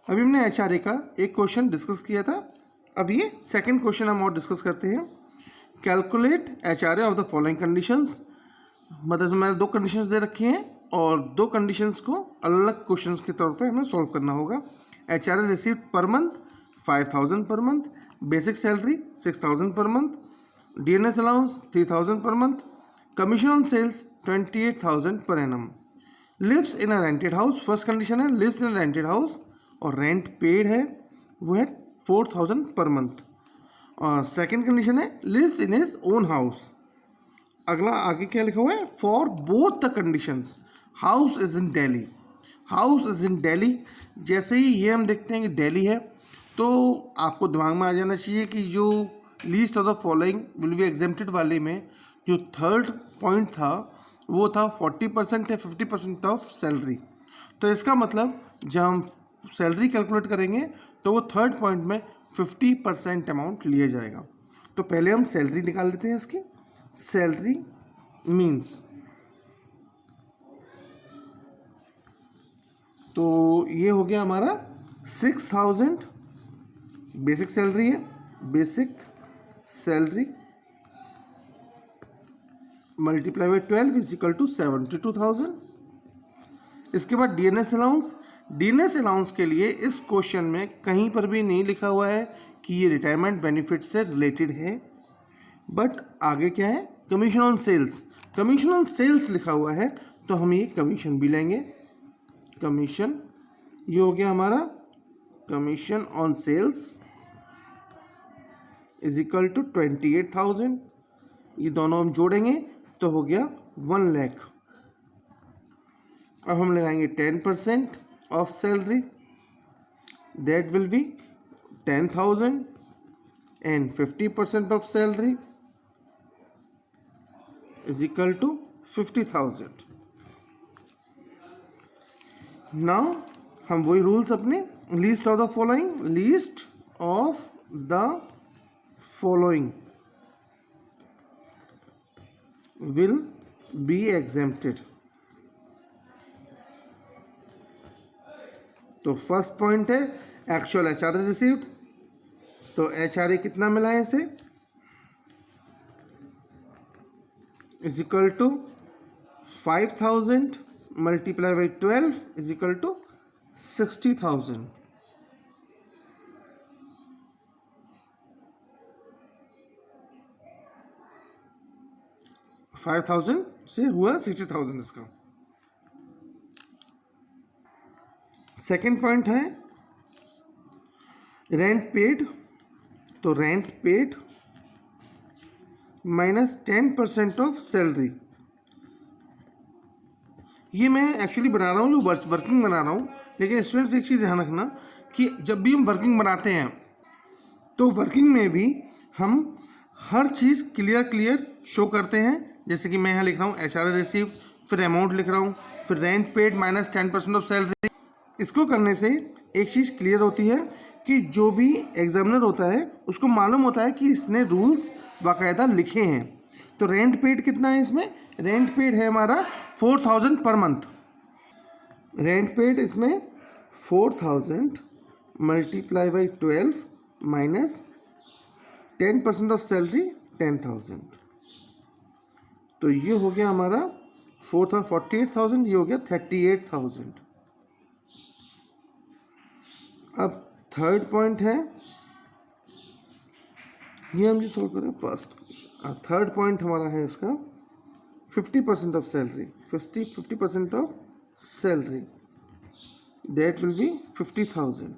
अभी हमने HRA का एक क्वेश्चन डिस्कस किया था, अब ये सेकंड क्वेश्चन हम और डिस्कस करते हैं। Calculate HRA of the following conditions. मतलब मैंने दो कंडीशंस दे रखी हैं और दो कंडीशंस को अलग अलग क्वेश्चंस के तौर पे हमें सॉल्व करना होगा। HRA received per month 5000 per month, basic salary 6000 per month, DNS allowance 3000 per month, commission on sales 28000 per annum. Lives in a rented house, first condition है लिव्स इन रेंटेड हाउस और rent paid है वो है 4000 per month. और second condition है lives in his own house. अगला आगे क्या लिखा हुआ है, for both the conditions house is in Delhi, house is in Delhi. जैसे ही ये हम देखते हैं कि दिल्ली है तो आपको दिमाग में आ जाना चाहिए कि जो least of the following will be exempted वाले में जो थर्ड पॉइंट था वो था 40% या 50% ऑफ सैलरी। तो इसका मतलब जब हम सैलरी कैलकुलेट करेंगे तो वो थर्ड पॉइंट में 50% अमाउंट लिया जाएगा। तो पहले हम सैलरी निकाल लेते हैं इसकी। सैलरी मीन्स, तो ये हो गया हमारा 6000 बेसिक सैलरी है, basic salary multiply by 12 is equal to 72,000। इसके बाद DNS अलाउंस। DNS अलाउंस के लिए इस क्वेश्चन में कहीं पर भी नहीं लिखा हुआ है कि ये रिटायरमेंट बेनिफिट से रिलेटेड है, बट आगे क्या है, commission on sales. Commission on sales लिखा हुआ है तो हम ये कमीशन भी लेंगे। कमीशन, ये हो गया हमारा commission on sales is equal to 28,000। ये दोनों हम जोड़ेंगे तो हो गया 1 लाख। अब हम लगाएंगे 10% of salary, that will be 10,000 and 50% of salary is equal to 50,000। Now हम वही रूल्स अपने, least of the following, least of the following will be exempted। तो फर्स्ट पॉइंट है एक्चुअल HRA रिसीव्ड, तो HRA कितना मिला है इसे, is equal to 5000 multiply by 12 is equal to 60,000। 5,000 से हुआ 60,000 इसका। सेकेंड पॉइंट है रेंट पेड, तो rent paid minus 10% of salary. ये मैं एक्चुअली बना रहा हूँ जो वर्किंग बना रहा हूँ, लेकिन स्टूडेंट्स एक चीज़ ध्यान रखना कि जब भी हम वर्किंग बनाते हैं तो वर्किंग में भी हम हर चीज़ क्लियर शो करते हैं। जैसे कि मैं यहाँ लिख रहा हूँ HRA रिसीव, फिर अमाउंट लिख रहा हूँ, फिर rent paid minus 10% of salary. इसको करने से एक चीज़ क्लियर होती है कि जो भी एग्जामिनर होता है उसको मालूम होता है कि इसने रूल्स बाकायदा लिखे हैं। तो रेंट पेड कितना है इसमें, रेंट पेड है हमारा 4000 पर मंथ। रेंट पेड इसमें 4000 multiply by 12 minus 10% of salary 10,000। तो ये हो गया हमारा 48,000, ये हो गया 38,000। अब थर्ड पॉइंट है, ये हम जो सॉल्व करें फर्स्ट क्वेश्चन। थर्ड पॉइंट हमारा है इसका 50% of salary, 50% of salary that will B 50,000।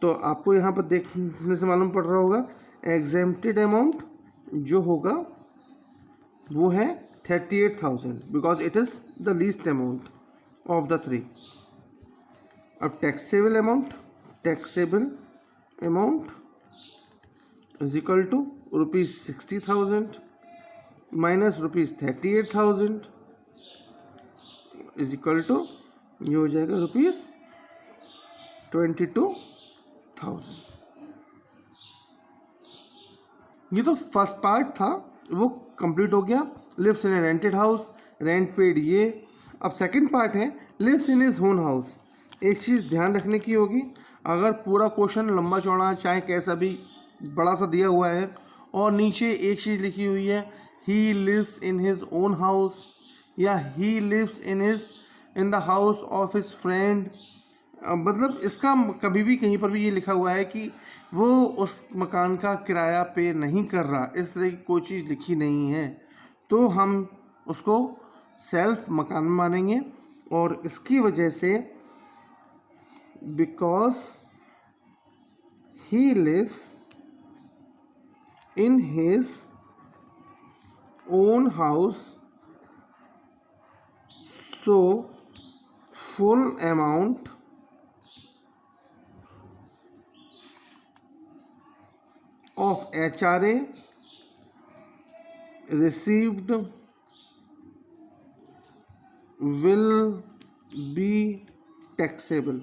तो आपको यहाँ पर देखने से मालूम पड़ रहा होगा एग्जेम्प्टेड अमाउंट जो होगा वो है 38,000 because it is the least amount of the three. अब taxable amount is equal to ₹60,000 minus ₹38,000 is equal to, ये हो जाएगा ₹22,000। ये तो फर्स्ट पार्ट था वो कंप्लीट हो गया, lives in a rented house, rent paid ये। अब सेकंड पार्ट है lives in his own house. एक चीज़ ध्यान रखने की होगी, अगर पूरा क्वेश्चन लंबा चौड़ा चाहे कैसा भी बड़ा सा दिया हुआ है और नीचे एक चीज़ लिखी हुई है he lives in his own house या he lives in the house of his friend, मतलब इसका कभी भी कहीं पर भी ये लिखा हुआ है कि वो उस मकान का किराया पे नहीं कर रहा, इस तरह की कोई चीज़ लिखी नहीं है, तो हम उसको सेल्फ मकान मानेंगे। और इसकी वजह से because he lives in his own house so full amount of HRA received will be taxable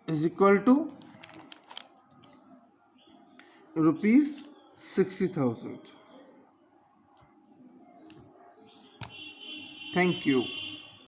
is equal to rupees 60,000. Thank you.